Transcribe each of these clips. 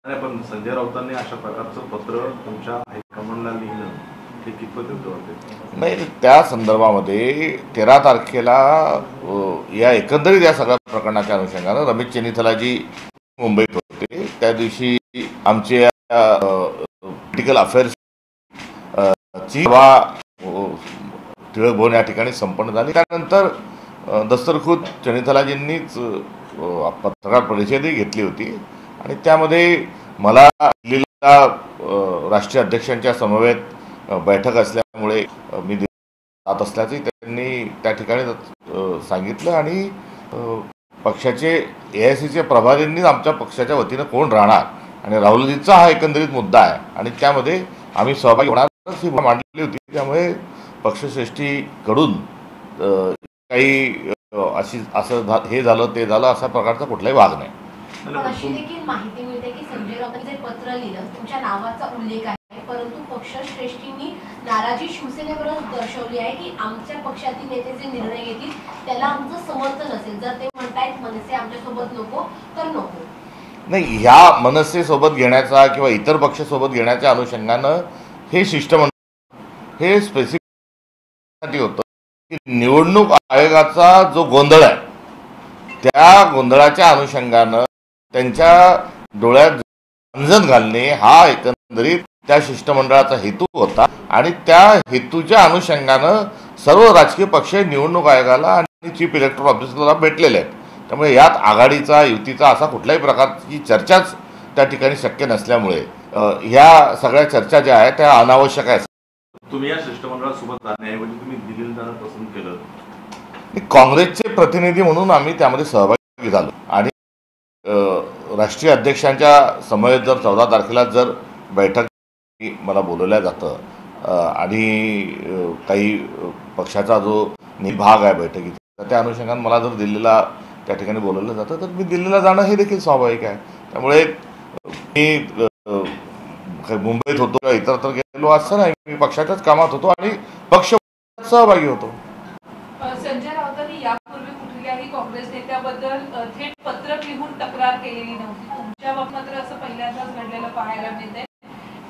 नाही, पण संजय राऊतांनी अशा प्रकारचं पत्र तुमच्या हायकमांडला लिहिलं हे कितपत योग्य वाटते? नाही, त्या संदर्भामध्ये 13 तारखेला या एकंदरीत या सगळ्या प्रकरणाच्या अनुषंगानं रमेश चेन्नीथलाजी मुंबईत होते. त्या दिवशी आमच्या पॉलिटिकल अफेअर्स ची टिळक भवन या ठिकाणी संपन्न झाली. त्यानंतर दस्तरखुद चेन्नीथलाजींनीच पत्रकार परिषदही घेतली होती आणि त्यामध्ये मला दिल्लीला राष्ट्रीय अध्यक्षांच्या समवेत बैठक असल्यामुळे मी जात असल्याचे त्यांनी त्या ठिकाणी सांगितलं आणि पक्षाचे AICC प्रभारींनी आमच्या पक्षाच्या वतीनं कोण राहणार आणि राहुलजीचा हा एकंदरीत मुद्दा आहे आणि त्यामध्ये आम्ही सहभागी होणार ही मांडली होती. त्यामुळे पक्षश्रेष्ठीकडून काही असं हे झालं ते झालं अशा प्रकारचा कुठलाही भाग नाही. अशी देखील माहिती मिळते की संजय राऊतांनी जे पत्र लिहिलं तुमच्या नावाचा उल्लेख आहे, परंतु पक्षश्रेष्ठींनी नाराजी शिवसेनेवरच दर्शवली आहे की आमच्या पक्षातील नेते जे निर्णय घेतील त्याला आमचं समर्थन असेल. जर ते म्हणतायत मनसे आमच्यासोबत नको तर नको. नाही, ह्या मनसेसोबत घेण्याचा किंवा इतर पक्षासोबत घेण्याच्या अनुषंगानं हे शिष्टमंडळ हे स्पेसिफिक होतं की निवडणूक आयोगाचा जो गोंधळ आहे त्या गोंधळाच्या अनुषंगानं त्यांच्या डोळ्यात अंजन घालणे हा एकंदरीत त्या शिष्टमंडळाचा हेतू होता आणि त्या हेतूच्या अनुषंगानं सर्व राजकीय पक्ष निवडणूक आयोगाला आणि चीफ इलेक्टोरल ऑफिसरला भेटलेले आहेत. त्यामुळे यात आघाडीचा युतीचा असा कुठल्याही प्रकारची चर्चाच त्या ठिकाणी शक्य नसल्यामुळे ह्या सगळ्या चर्चा ज्या आहेत त्या अनावश्यक आहेत. तुम्ही या शिष्टमंडळासोबत जाण्याऐवजी तुम्ही दिल्लीला जाणं पसंत केलं. काँग्रेसचे प्रतिनिधी म्हणून आम्ही त्यामध्ये सहभागी झालो आणि राष्ट्रीय अध्यक्षांच्या समवेत जर 14 तारखेला जर बैठक मला बोलवल्या जातं आणि काही पक्षाचा जो भाग आहे बैठकीचा त्या अनुषंगाने मला जर दिल्लीला त्या ठिकाणी बोलवलं जातं तर मी दिल्लीला जाणं हे देखील स्वाभाविक आहे. त्यामुळे मी मुंबईत होतो किंवा इतरत्र गेलो असं नाही, मी पक्षाच्याच कामात होतो आणि पक्ष सहभागी होतो. संजय राऊतांनी यापूर्वी कुठल्याही काँग्रेस नेत्याबद्दल थेट पत्र लिहून तक्रार केलेली नव्हती. तुमच्या बाबतीत मात्र असं पहिल्यांदाच घडलेलं पाहायला मिळतंय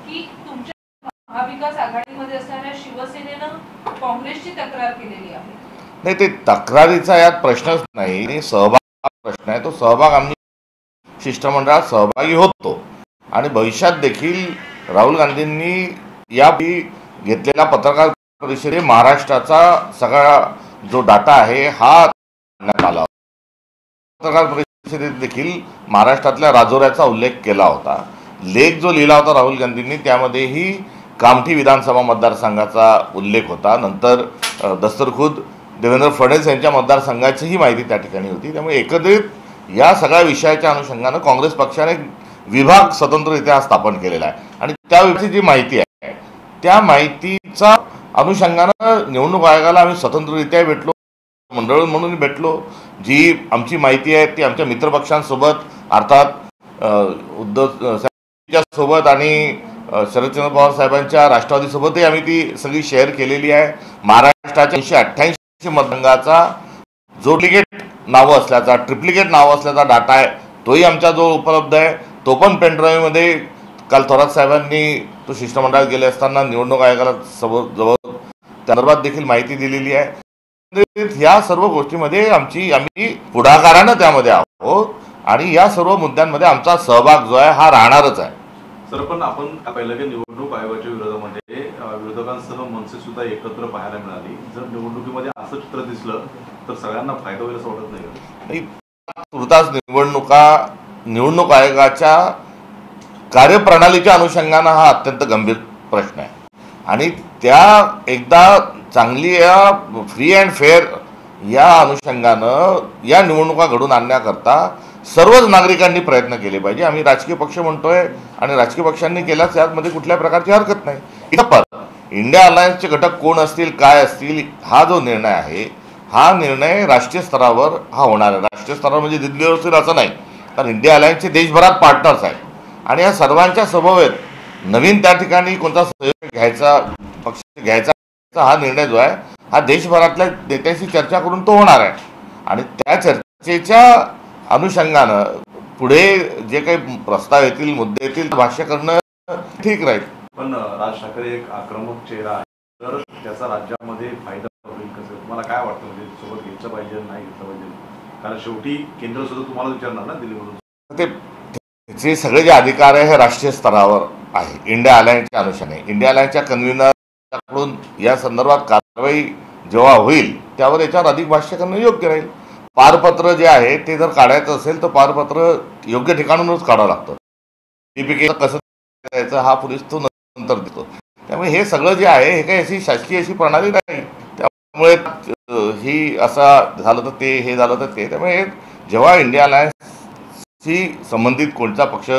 की तुमच्या महाविकास आघाडीमध्ये असणाऱ्या शिवसेनेनं काँग्रेसची तक्रार केलेली आहे. नाही, ते तक्रारीचा यात प्रश्नच नाही, सहभाग प्रश्न आहे. तो सहभाग आम्ही शिष्टमंडळात सहभागी होतो आणि भविष्यात देखील राहुल गांधींनी या घेतलेल्या पत्रकार परिषदेत महाराष्ट्राचा सगळा जो डाटा आहे हा आला. पत्रकार परिषदेत देखील महाराष्ट्रातल्या राजौऱ्याचा उल्लेख केला होता. लेख जो लिहिला होता राहुल गांधींनी त्यामध्येही कामठी विधानसभा मतदारसंघाचा उल्लेख होता. नंतर दस्तरखुद देवेंद्र फडणवीस यांच्या मतदारसंघाचीही माहिती त्या ठिकाणी होती. त्यामुळे एकत्रित या सगळ्या विषयाच्या अनुषंगानं काँग्रेस पक्षाने विभाग स्वतंत्ररित्या स्थापन केलेला आहे आणि त्याविषयी जी माहिती आहे त्या माहितीचा अनुषंगानं निवडणूक आयोगाला आम्ही स्वतंत्ररित्या भेटलो, मंडळ म्हणून भेटलो. जी आमची माहिती आहे ती आमच्या मित्रपक्षांसोबत अर्थात उद्धव सोबत आणि शरदचंद्र पवार साहेबांच्या राष्ट्रवादीसोबतही आम्ही ती सगळी शेअर केलेली आहे. महाराष्ट्राच्या 188 मतदारांचा जो डुप्लिकेट नावं असल्याचा ट्रिप्लिकेट नावं असल्याचा डाटा आहे तोही आमच्या जो उपलब्ध आहे. तो पण पेनड्राईव्हमध्ये काल थोरात साहेबांनी तो शिष्टमंडळात गेले असताना निवडणूक आयोगाला जवळ त्या संदर्भात देखील माहिती दिलेली आहे. या सर्व गोष्टीमध्ये आम्ही पुढाकारानं त्यामध्ये आहोत आणि या सर्व मुद्द्यांमध्ये आमचा सहभाग जो आहे हा राहणारच आहे. सर, पण आपण पाहिलं की निवडणूक आयोगाच्या विरोधामध्ये विरोधकांसह मनसे सुद्धा एकत्र पाहायला मिळाली. जर निवडणुकीमध्ये असं चित्र दिसलं तर सगळ्यांना फायदा होईल असं वाटत नाही? तुर्तास निवडणूक आयोगाच्या कार्यप्रणालीच्या अनुषंगानं हा अत्यंत गंभीर प्रश्न आहे आणि त्या एकदा चांगली फ्री अँड फेअर या अनुषंगानं या निवडणुका घडून आणण्याकरता सर्वच नागरिकांनी प्रयत्न केले पाहिजे. आम्ही राजकीय पक्ष म्हणतोय आणि राजकीय पक्षांनी केल्यास यामध्ये कुठल्या प्रकारची हरकत नाही. इंडिया अलायन्सचे घटक कोण असतील काय असतील हा जो निर्णय आहे हा निर्णय राष्ट्रीय स्तरावर हा होणार आहे. राष्ट्रीय स्तरावर म्हणजे दिल्लीवर असेल असं नाही, कारण इंडिया अलायन्सचे देशभरात पार्टनर्स आहेत आणि या सर्वांच्या समवेत नवीन त्या ठिकाणी कोणता सहयोग घ्यायचा पक्ष घ्यायचा हा निर्णय जो आहे हा देशभरातल्या नेत्यांशी चर्चा करून तो होणार आहे आणि त्या चर्चेच्या अनुषंगानं पुढे जे काही प्रस्ताव येतील, मुद्दे येतील, भाष्य करणं ठीक राहील. पण राज ठाकरे एक आक्रमक चेहरा आहे, तर त्याचा राज्यामध्ये फायदा होईल कसं? तुम्हाला काय वाटतं, म्हणजे सोबत घेतलं पाहिजे नाही घेतलं पाहिजे? कारण शेवटी केंद्र सुद्धा तुम्हाला विचारणार ना दिल्लीमधून. त्याचे सगळे जे अधिकार आहे हे राष्ट्रीय स्तरावर आहे, इंडिया अलायन्सच्या अनुषंगाने. इंडिया अलायन्सच्या कन्व्हिनरकडून या संदर्भात कारवाई जेव्हा होईल त्यावर याच्यावर अधिक भाष्य करणं योग्य राहील. पारपत्र जे आहे ते जर काढायचं असेल तर पारपत्र योग्य ठिकाणूनच काढावं लागतं. डीपीके कसं करायचं हा पोलीस तो नंतर देतो. त्यामुळे हे सगळं जे आहे हे काही अशी शासकीय अशी प्रणाली नाही. त्यामुळे ही असा झालं तर ते, हे झालं तर ते. त्यामुळे जेव्हा इंडिया अलायन्सशी संबंधित कोणता पक्ष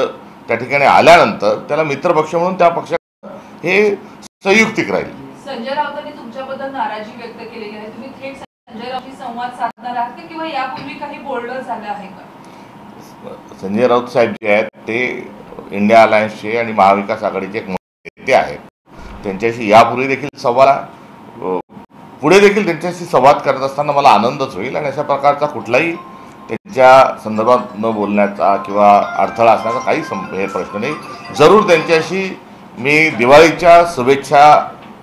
त्या ठिकाणी आल्यानंतर त्याला मित्रपक्ष म्हणून त्या पक्षात हे संयुक्तिक राहील. संजय राऊतांनी तुमच्याबद्दल नाराजी व्यक्त केलेली आहे. तुम्ही थेट संजय राऊतांशी संवाद साधणार आहात का किंवा यापूर्वी काही बोलणं झालं आहे का? संजय राऊत साहेब जे आहेत ते इंडिया अलायन्सचे आणि महाविकास आघाडीचे एक नेते आहेत. त्यांच्याशी यापूर्वी देखील पुढे देखील त्यांच्याशी संवाद करत असताना मला आनंदच होईल आणि अशा प्रकारचा कुठलाही त्यांच्या संदर्भात न बोलण्याचा किंवा अडथळा असण्याचा काही हे प्रश्न नाही. जरूर त्यांच्याशी मी दिवाळीच्या शुभेच्छा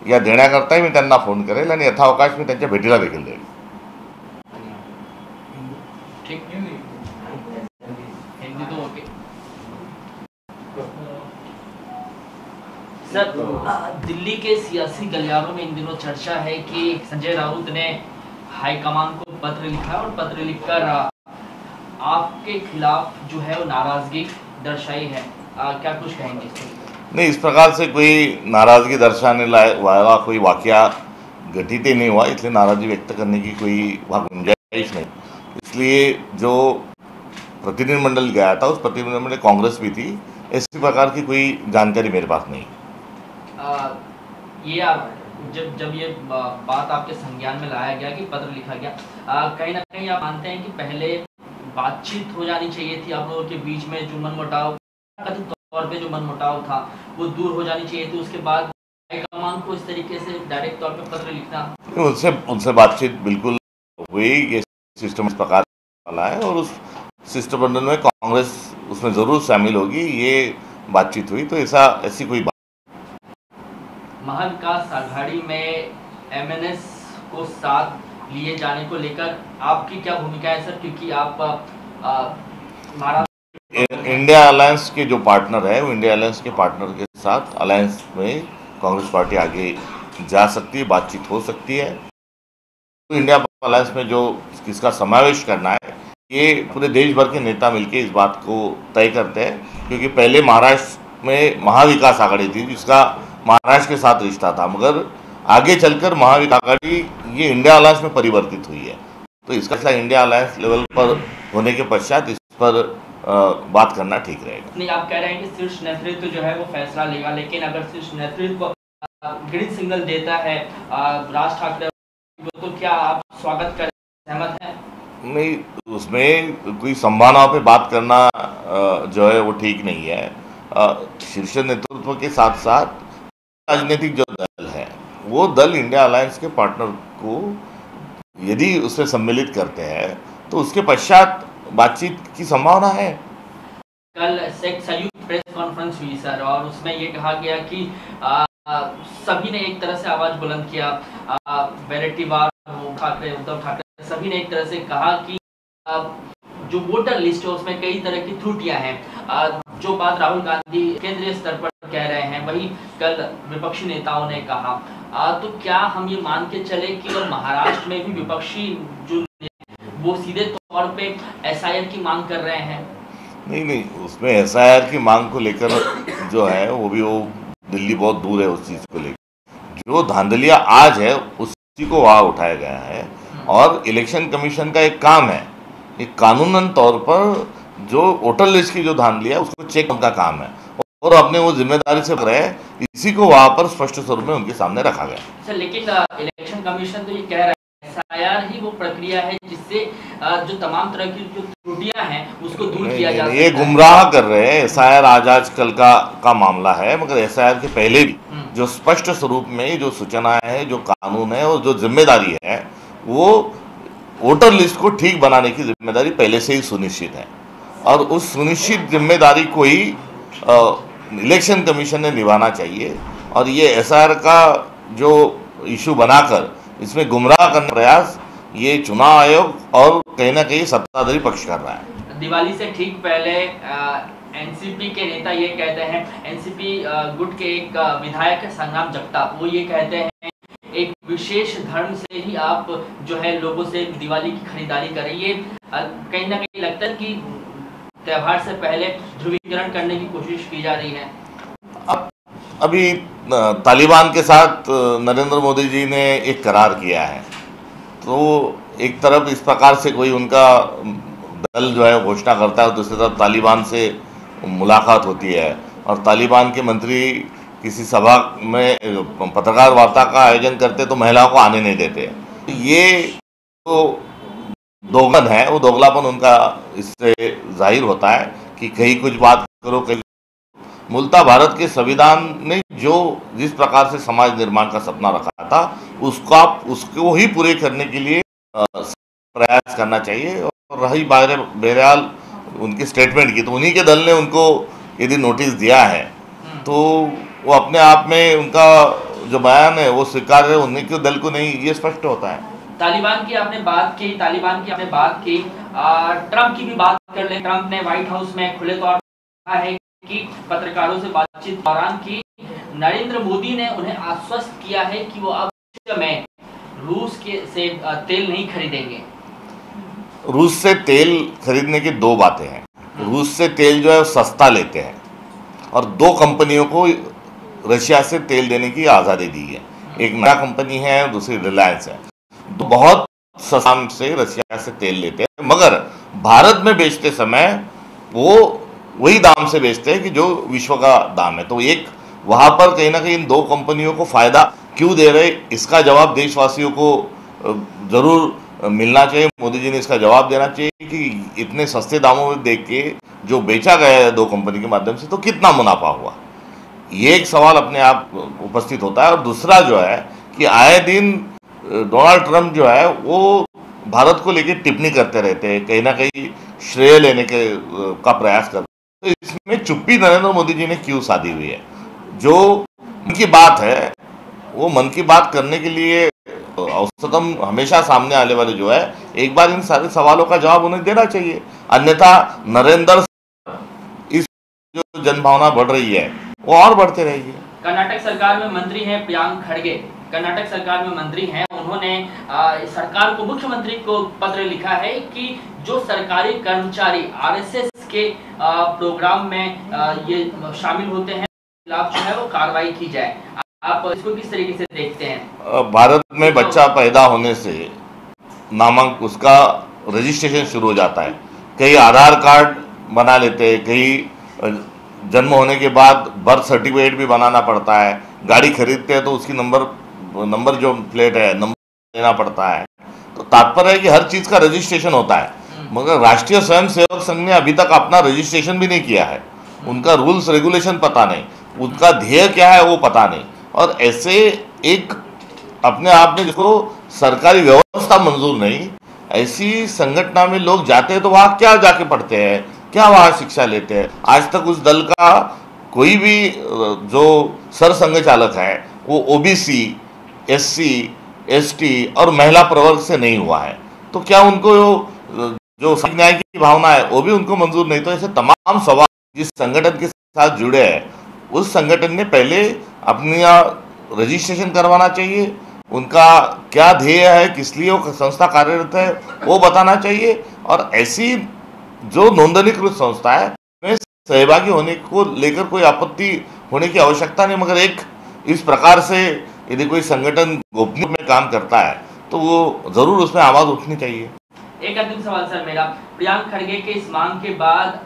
या देण्याकरताही मी त्यांना फोन करेल आणि यथावकाश मी त्यांच्या भेटीला देखील देईल. सर, दिल्ली के सियासी गलियारों में इन दिनों चर्चा है कि संजय राउत ने हाईकमान को पत्र लिखा और पत्र लिखकर आपके खिलाफ जो है वो नाराजगी दर्शाई है. क्या कुछ कहेंगे? नहीं, इस प्रकार से कोई नाराज़गी दर्शाने वाला कोई वाकया घटित ही नहीं हुआ, इसलिए नाराज़गी व्यक्त करने की कोई वहाँ गुंजाइश नहीं. इसलिए जो प्रतिनिधिमंडल गया था उस प्रतिनिधिमंडल में कांग्रेस भी थी. इसी प्रकार की कोई जानकारी मेरे पास नहीं. ये आप जब ये बात आपके संज्ञान में लाया गया कि पत्र लिखा गया, कहीं ना कहीं आप मानते हैं कि पहले बातचीत हो जानी चाहिए थी आप लोगों के बीच में, जो मनमुटाव कथित तौर पे जो मनमुटाव था वो दूर हो जानी चाहिए थी, उसके बाद हाईकमान को इस तरीके से डायरेक्ट तौर पे पत्र लिखना? उनसे बातचीत बिल्कुल हुई. ये सिस्टम इस प्रकार वाला है और उस सिस्टम में कांग्रेस उसमें ज़रूर शामिल होगी. ये बातचीत हुई तो ऐसी कोई बात. महाविकास आघाड़ी में एमएनएस को साथ लिए जाने को लेकर आपकी क्या भूमिका है सर? क्योंकि आप इंडिया अलायंस के जो पार्टनर है वो इंडिया अलायंस के पार्टनर के साथ अलायंस में कांग्रेस पार्टी आगे जा सकती है, बातचीत हो सकती है. तो इंडिया अलायंस में जो किसका समावेश करना है ये पूरे देश भर के नेता मिलकर इस बात को तय करते हैं. क्योंकि पहले महाराष्ट्र में महाविकास आघाड़ी थी जिसका महाराष्ट्र के साथ रिश्ता था, मगर आगे चलकर महाविकास आघाड़ी ये इंडिया अलायंस में परिवर्तित हुई है. तो इसका फैसला इंडिया अलायंस लेवल पर होने के पश्चात इस पर बात करना ठीक रहेगा. नहीं, आप कह रहे हैं कि शीर्ष नेतृत्व जो है वो फैसला लेगा, लेकिन अगर शीर्ष नेतृत्व ग्रीन सिग्नल देता है राज ठाकरे तो क्या आप स्वागत करें, सहमत हैं? नहीं, उसमें कोई संभावनाओं पे बात करना जो है वो ठीक नहीं है. शीर्ष नेतृत्व के साथ साथ राजनीतिक जो दल है वो दल इंडिया अलायंस के पार्टनर को यदि उसमें सम्मिलित करते हैं तो उसके पश्चात बातचीत की संभावना है. कल एक संयुक्त प्रेस कॉन्फ्रेंस हुई सर और उसमें ये कहा गया कि सभी ने एक तरह से आवाज बुलंद किया, वैरायटीवार ठाकरे, उद्धव ठाकरे सभी ने एक तरह से कहा कि जो वोटर लिस्ट है उसमें कई तरह की त्रुटियां हैं. जो बात राहुल गांधी केंद्रीय स्तर पर कह रहे हैं वही कल विपक्षी नेताओं ने कहा. तो क्या हम ये मान के चले कि महाराष्ट्र में भी विपक्षी जो वो सीधे तौर पे एसआईआर की मांग कर रहे हैं? नहीं, उसमें एसआईआर की मांग को लेकर जो है वो दिल्ली बहुत दूर है उस चीज़ को लेकर. जो धांधलिया आज है उसी को वहाँ उठाया गया है और इलेक्शन कमीशन का एक काम है, एक कानूनन तौर पर जो वोटर लिस्ट की जो धांधली है उसको चेक उनका काम है और अपने वो जिम्मेदारी से रहे, इसी को वहाँ पर स्पष्ट स्वरूप में उनके सामने रखा गया. सर, लेकिन इलेक्शन कमीशन तो ये कह रहा है एसआईआर ही वो प्रक्रिया है जिससे जो तमाम तरह की जो त्रुटियां हैं उसको दूर किया जा सकता है. ये गुमराह कर रहे हैं. एसआईआर आज कल का मामला है, मगर एसआईआर के पहले भी जो स्पष्ट स्वरूप में जो सूचनाएं हैं, जो कानून है और जो जिम्मेदारी है, वो वोटर लिस्ट को ठीक बनाने की जिम्मेदारी पहले से ही सुनिश्चित है. और उस सुनिश्चित जिम्मेदारी को ही इलेक्शन कमीशन ने निभाना चाहिए। और ये एसआर का जो इशू बनाकर इसमें गुमराह करने का प्रयास ये चुनाव आयोग और कहीं ना कहीं सत्ताधारी पक्ष कर रहा है। दिवाली से ठीक पहले एनसीपी के नेता ये कहते हैं, एनसीपी गुट के एक विधायक संग्राम जगताप, वो ये कहते हैं एक विशेष धर्म से ही आप जो है लोगों से दिवाली की खरीदारी करें। ये कहीं ना कहीं लगता है कि त्योहार से पहले ध्रुवीकरण करने की कोशिश की जा रही है। अभी तालिबान के साथ नरेंद्र मोदी जी ने एक करार किया है, तो एक तरफ इस प्रकार से कोई उनका दल जो है घोषणा करता है, दूसरी तरफ तालिबान से मुलाकात होती है और तालिबान के मंत्री किसी सभा में पत्रकार वार्ता का आयोजन करते तो महिलाओं को आने नहीं देते। ये तो दोगलन है, वो दोगलापन उनका इससे जाहिर होता है कि कहीं कुछ बात करो कहीं। मूलतः भारत के संविधान ने जो जिस प्रकार से समाज निर्माण का सपना रखा था उसको ही पूरे करने के लिए प्रयास करना चाहिए। और रही बहरहाल उनके स्टेटमेंट की, तो उन्हीं के दल ने उनको यदि नोटिस दिया है तो वो अपने आप में उनका जो बयान है वो स्वीकार है, उन्हीं के दल को नहीं, ये स्पष्ट होता है। तालिबान की आपने बात की, ट्रंप की भी बात कर ले। ट्रंप ने व्हाइट हाउस में खुले तौर पर कहा है कि पत्रकारों से बातचीत दौरान कि नरेंद्र मोदी ने उन्हें आश्वस्त किया है कि वो अब में रूस से तेल नहीं खरीदेंगे। रूस से तेल खरीदने की दो बातें हैं। रूस से तेल जो है सस्ता लेते हैं और दो कंपनियों को रशिया से तेल देने की आज़ादी दी है। एक नया कंपनी है, दूसरी रिलायंस है। तो बहुत सस्ता से रशिया से तेल लेते हैं, मगर भारत में बेचते समय वो वही दाम से बेचते हैं कि जो विश्व का दाम है। तो एक वहाँ पर कहीं ना कहीं इन दो कंपनियों को फ़ायदा क्यों दे रहे, इसका जवाब देशवासियों को ज़रूर मिलना चाहिए। मोदी जी ने इसका जवाब देना चाहिए कि इतने सस्ते दामों में देख के जो बेचा गया है दो कंपनी के माध्यम से तो कितना मुनाफा हुआ, ये एक सवाल अपने आप उपस्थित होता है। और दूसरा जो है कि आए दिन डोनाल्ड ट्रंप जो है वो भारत को लेकर टिप्पणी करते रहते हैं, कहीं ना कहीं श्रेय लेने का प्रयास करते हैं। तो इसमें चुप्पी नरेंद्र मोदी जी ने क्यों साधी हुई है? जो मन की बात है वो मन की बात करने के लिए औसतम हमेशा सामने आने वाले जो है एक बार इन सारे सवालों का जवाब उन्हें देना चाहिए। अन्यथा नरेंद्र इस जो जनभावना बढ़ रही है वो और बढ़ते रहेगी। कर्नाटक सरकार में मंत्री हैं प्रियांक खड़गे, कर्नाटक सरकार में मंत्री हैं, उन्होंने सरकार को, मुख्यमंत्री को पत्र लिखा है कि जो सरकारी कर्मचारी आरएसएस के प्रोग्राम में ये शामिल होते हैं खिलाफ जो है वो कार्रवाई की जाए। आप इसको किस तरीके से देखते हैं? भारत में बच्चा पैदा होने से उसका रजिस्ट्रेशन शुरू हो जाता है। कई आधार कार्ड बना लेते हैं, कई जन्म होने के बाद बर्थ सर्टिफिकेट भी बनाना पड़ता है। गाड़ी खरीदते हैं तो उसकी नंबर जो प्लेट है नंबर देना पड़ता है। तो तात्पर्य है कि हर चीज़ का रजिस्ट्रेशन होता है, मगर राष्ट्रीय स्वयंसेवक संघ ने अभी तक अपना रजिस्ट्रेशन भी नहीं किया है। उनका रूल्स रेगुलेशन पता नहीं, उनका ध्येय क्या है वो पता नहीं। और ऐसे एक अपने आप में जिसको सरकारी व्यवस्था मंजूर नहीं, ऐसी संगठना में लोग जाते हैं तो वहाँ क्या जाके पढ़ते हैं, क्या वहाँ शिक्षा लेते हैं? आज तक उस दल का कोई भी जो सरसंघ चालक है वो ओबीसी, एससी, एसटी और महिला प्रवर्ग से नहीं हुआ है। तो क्या उनको जो न्याय की भावना है वो भी उनको मंजूर नहीं? तो ऐसे तमाम सवाल जिस संगठन के साथ जुड़े हैं उस संगठन ने पहले अपना रजिस्ट्रेशन करवाना चाहिए। उनका क्या ध्येय है, किस लिए वो संस्था कार्यरत है वो बताना चाहिए। और ऐसी जो नोंदणीकृत संस्था है में सहभागी होने को लेकर कोई आपत्ति होने की आवश्यकता नहीं, मगर एक इस प्रकार से यदि कोई संगठन गोपनीय में काम करता है तो वो जरूर उसमें आवाज उठनी चाहिए। एक अंतिम सवाल सर मेरा, प्रियांक खड़गे के इस मांग के बाद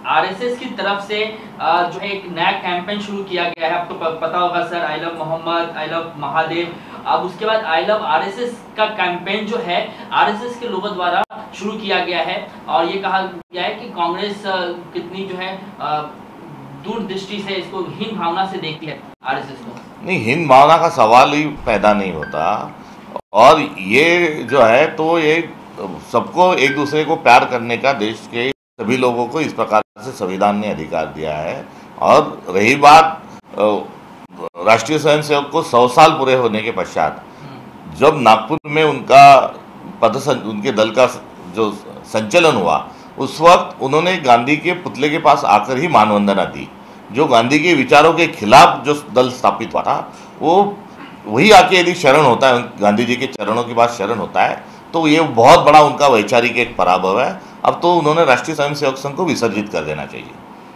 आरएसएस की तरफ से जो है एक नया कैंपेन शुरू किया गया है, आपको पता होगा sir, I love Mohammad, I love Mahadev. अब उसके बाद आई लव आरएसएस का कैंपेन जो है आरएसएस के लोगों द्वारा शुरू किया गया है और ये कहा गया है कि कांग्रेस कितनी जो है दूरदृष्टि से इसको हीन भावना से देखती है आरएसएस को। नहीं, हीन भावना का सवाल ही पैदा नहीं होता। और ये जो है तो ये सबको एक दूसरे को प्यार करने का देश के सभी लोगों को इस प्रकार से संविधान ने अधिकार दिया है। और रही बात राष्ट्रीय स्वयंसेवक को 100 साल पूरे होने के पश्चात जब नागपुर में उनका उनके दल का जो संचलन हुआ, उस वक्त उन्होंने गांधी के पुतले के पास आकर ही मानवंदना दी। जो गांधी के विचारों के खिलाफ जो दल स्थापित हुआ था, वो वही आके यदि शरण होता है, गांधी जी के चरणों के बाद शरण होता है, तो ये बहुत बड़ा उनका वैचारिक एक पराभव है। अब तो उन्होंने राष्ट्रीय स्वयंसेवक संघ को विसर्जित कर देना चाहिए।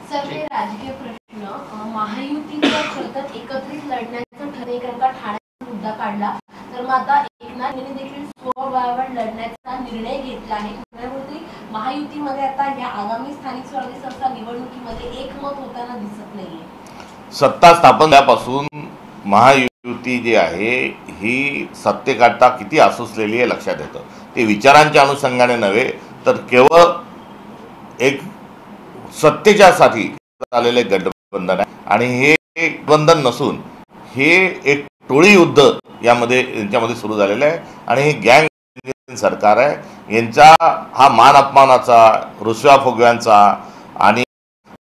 सर, हे राजकीय प्रश्न महायुतीचा खरतर एकत्रित लढण्याचा ठरेकरंगा ठाण्याचा मुद्दा काढला, तर मग आता एकनाथ यांनी देखील स्वबळावर लढण्याचा निर्णय घेतला आहे। त्यामुळे महायुतीमध्ये आता या आगामी स्थानिक स्वराज्य संस्था निवडणुकीमध्ये एकमत होताना दिसत नाहीये। सत्ता स्थापन झाल्यापासून महायुती जी आहे ही सत्तेकरता किती आसुसलेली आहे लक्षात येतं। ते विचारांच्या अनुषंगाने नव्हे तर केवळ एक सत्तेच्या साठी झालेले गठबंधन आहे आणि हे एक बंधन नसून हे एक टोळी युद्ध यांच्यामध्ये सुरू झालेलं आहे आणि हे गँग सरकार आहे। यांचा हा मान अपमानाचा, रुसव्या फुगव्यांचा आणि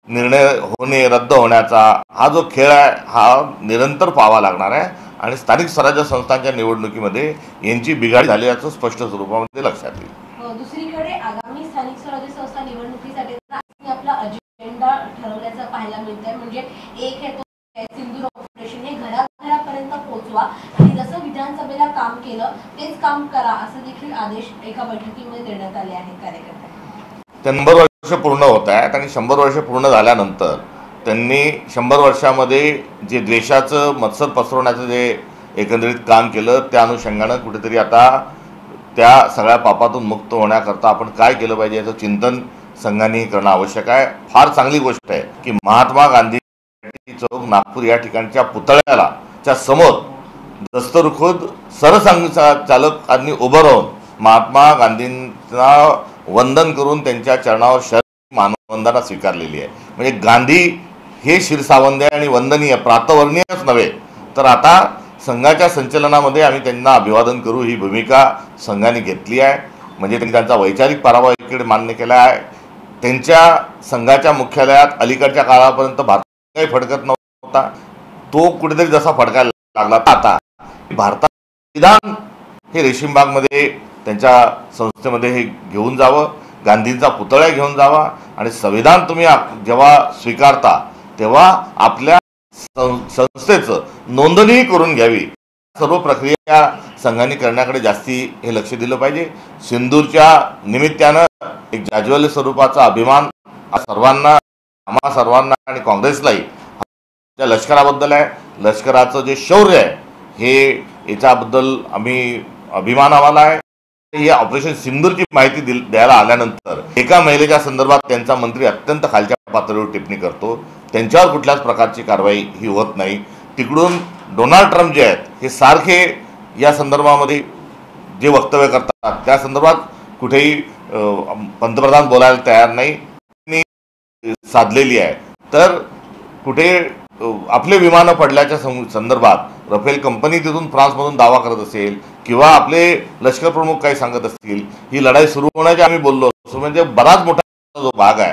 निर्णय होणे रद्द होण्याचा हा जो खेळ आहे हा निरंतर पाहावा लागणार आहे आणि स्थानिक स्वराज्य संस्थांच्या निवडणुकीमध्ये यांची बिघाड झाली याचं स्पष्ट स्वरूपामध्ये लक्षात येईल। दुसरीकडे आगामी स्थानिक स्वराज्य संस्था निवडणुकीसाठी आपला अजेंडा ठरवल्याचं पाहायला मिळतंय। म्हणजे एक आहे तो सिंदूर ऑपरेशन, हे घराघरापर्यंत पोहोचवा आणि जसं विधानसभेला काम केलं तेच काम करा, असं देखील आदेश एका बैठकीमध्ये देण्यात आले आहेत कार्यकर्त्यांना। 100 वर्ष पूर्ण होत आहेत आणि 100 वर्ष पूर्ण झाल्यानंतर त्यांनी 100 वर्षामध्ये जे द्वेषाचं मत्सर पसरवण्याचं जे एकंदरीत काम केलं, त्या अनुषंगानं कुठेतरी आता त्या सगळ्या पापातून मुक्त होण्याकरता आपण काय केलं पाहिजे याचं चिंतन संघाने करणं आवश्यक आहे। फार चांगली गोष्ट आहे की महात्मा गांधी चौक नागपूर या ठिकाणच्या पुतळ्याला च्या समोर दस्तरखुद सरसंघचालकांनी उभं राहून महात्मा गांधींना वंदन करून त्यांच्या चरणावर मानवंदना स्वीकारलेली आहे। म्हणजे गांधी हे शिरसावंद्य आणि वंदनीय प्रातवर्णीयच नव्हे तर आता संघाच्या संचलनामध्ये आम्ही त्यांना अभिवादन करू ही भूमिका संघाने घेतली आहे। म्हणजे त्यांनी त्यांचा वैचारिक पराभव इकडे मान्य केला आहे। त्यांच्या संघाच्या मुख्यालयात अलीकडच्या काळापर्यंत भारत काही फडकत नव्हता, तो कुठेतरी जसा फडकायला लागला, आता भारतात संविधान हे रेशीमबागमध्ये त्यांच्या संस्थेमध्ये हे घेऊन जावं, गांधींचा पुतळा घेऊन जावा आणि संविधान तुम्ही जेव्हा स्वीकारता तेव्हा आपल्या संस्थेचं नोंदणी करून घ्यावी। सर्व प्रक्रिया संघाने करण्याकडे जास्ती हे लक्ष दिलं पाहिजे। सिंदूरच्या निमित्तानं एक जाज्वल्य स्वरूपाचा अभिमान सर्वांना, आम्हा सर्वांना आणि काँग्रेसलाही त्या लष्कराबद्दल आहे। लष्कराचं जे शौर्य आहे हे याच्याबद्दल आम्ही अभिमान आम्हाला आहे। हे ऑपरेशन सिंदूरची माहिती द्यायला आल्यानंतर एका महिलेच्या संदर्भात त्यांचा मंत्री अत्यंत खालच्या पातळीवर टिप्पणी करतो, त्यांच्यावर कुठल्याच प्रकारची कारवाई ही होत नाही। तिकडून डोनाल्ड ट्रम्प जे आहेत हे सारखे या संदर्भामध्ये जे वक्तव्य करतात त्या संदर्भात कुठेही पंतप्रधान बोलायला तयार नाही साधलेली आहे। तर कुठे आपले विमानं पडल्याच्या संदर्भात रफेल कंपनी तिथून फ्रान्समधून दावा करत असेल किंवा आपले लष्कर प्रमुख काही सांगत असतील, ही लढाई सुरू होण्याची आम्ही बोललो असो, म्हणजे बराच मोठा जो भाग आहे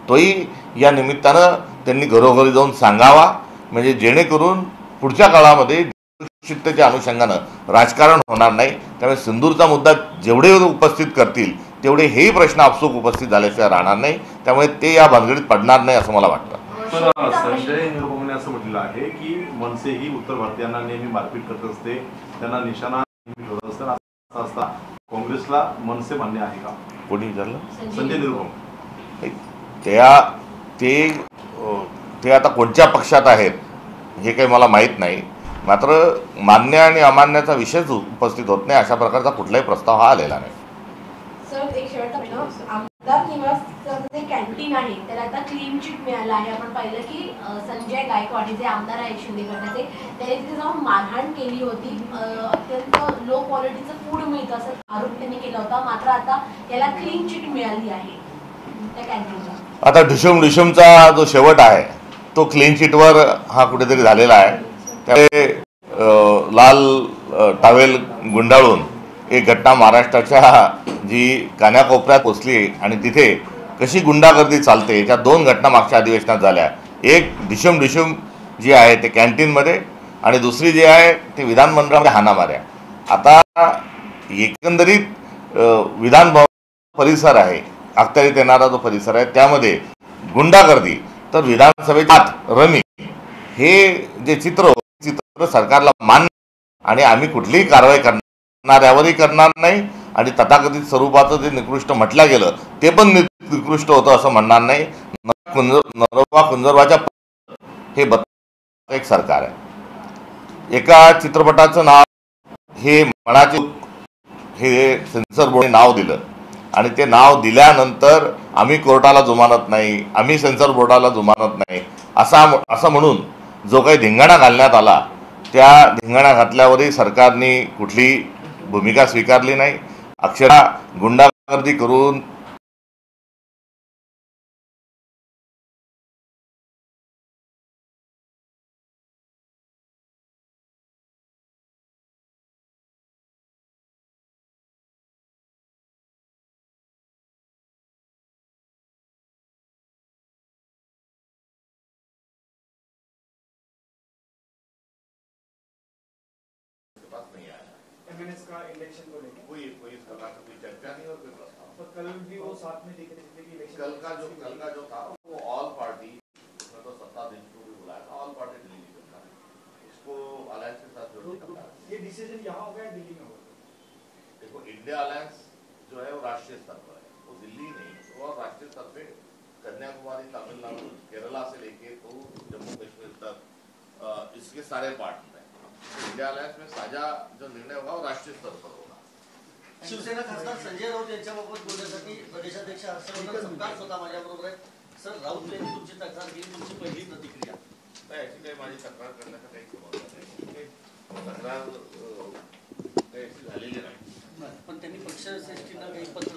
तोही या निमित्तानं त्यांनी घरोघरी जाऊन सांगावा, म्हणजे जेणेकरून पुढच्या काळामध्ये सुरक्षिततेच्या अनुषंगानं राजकारण होणार नाही। त्यामुळे सिंदूरचा मुद्दा जेवढे उपस्थित करतील तेवढे हेही प्रश्न आपसूक उपस्थित झाल्याशिवाय राहणार नाही, त्यामुळे ते या भानगडीत पडणार नाही असं मला वाटतं। संजय निरुपमने असं म्हटलं आहे की मनसे ही उत्तर भारतीयांना नेहमी मारपीट करत असते, त्यांना निशाणा ठेवत असतात, असता काँग्रेसला मनसे मान्य आहे का? कोणी विचारलं? संजय निरुपम। ते आता कोणत्या पक्षात आहेत हे काही मला माहीत नाही, मात्र मान्य आणि अमान्याचा विषयच उपस्थित होत नाही, अशा प्रकारचा कुठलाही प्रस्ताव हा आलेला नाही। सर, एक शेवटचा प्रश्न, आमदार निवासचं जे कॅन्टीन आहे त्याला आता क्लीन चिट मिळालं आहे। आपण पाहिलं की संजय गायकवाड जे आमदार आहेत शिंदे गटाचे, त्याने तिथे जाऊन मारहाण केली होती, अत्यंत लो क्वालिटीचं फूड मिळतं असं आरोप त्यांनी केला होता, मात्र आता याला क्लीन चिट मिळाली आहे त्या कॅन्टीनला। आता ढुशुमचा जो शेवट आहे तो क्लीन चिटवर हा कुठेतरी झालेला आहे। त्यामुळे लाल टावेल गुंडाळून एक घटना महाराष्ट्राच्या जी कानाकोपऱ्यात पोचली आणि तिथे कशी गुंडागर्दी चालते याच्या 2 घटना मागच्या अधिवेशनात झाल्या. एक डिशुम जी आहे ते कॅन्टीनमध्ये आणि दुसरी जी आहे ते विधानमंडळामध्ये हाणामाऱ्या. आता एकंदरीत विधान भवन परिसर आहे, अखत्यारीत येणारा जो परिसर आहे त्यामध्ये गुंडागर्दी तर विधानसभेच्या आत रमी, हे जे चित्र सरकारला मान्य आणि आम्ही कुठलीही कारवाई करणाऱ्यावरही करणार नाही आणि तथाकथित स्वरूपाचं जे निकृष्ट म्हटलं गेलं ते पण निकृष्ट होतं असं म्हणणार नाही. नरोबा कुंजरवाच्या हे एक सरकार आहे. एका चित्रपटाचं नाव हे मनाचे हे सेन्सर बोर्डने नाव दिलं आणि ते नाव दिल्यानंतर आम्ही कोर्टाला जुमानत नाही, आम्ही सेन्सर बोर्डाला जुमानत नाही असं म्हणून जो काही धिंगाणा घालण्यात आला त्या धिंगाणा घातल्यावरही सरकारने कुठली भूमिका स्वीकारली नाही. अक्षरशः गुंडागर्दी करून एमएनएस का इलेक्शन को लेकर कोई इस प्रकार की कोई चर्चा नहीं और कोई प्रस्ताव. तो कल भी वो साथ में दिख रहे थे कि इलेक्शन कल का जो था वो ऑल पार्टी, उसमें तो सत्ता दिन को भी बुलाया था, ऑल पार्टी दिल्ली निकल था, इसको अलायंस के साथ जोड़ने का था. ये डिसीजन यहाँ होगा या दिल्ली में होगा? देखो, इंडिया अलायंस जो है वो राष्ट्रीय स्तर पर है, वो दिल्ली नहीं और राष्ट्रीय स्तर पे कन्याकुमारी, तमिलनाडु, केरला से लेके तो जम्मू कश्मीर तक इसके सारे पार्ट में इंडिया अलायंस में साझा जो निर्णय होगा वो राष्ट्रीय स्तर पर होगा. शिवसेना खासदार संजय राऊत यांच्याबाबत बोलण्यासाठी प्रदेशाध्यक्ष हर्षवर्धन सपकाळ स्वतः माझ्याबरोबर आहेत. सर, राऊत यांनी तुमची तक्रार केली, तुमची पहिली प्रतिक्रिया? याची काही माझी तक्रार करण्याचा काही संबंध नाही. तक्रार काही झालेली नाही. पण त्यांनी पक्षश्रेष्ठींना काही पत्र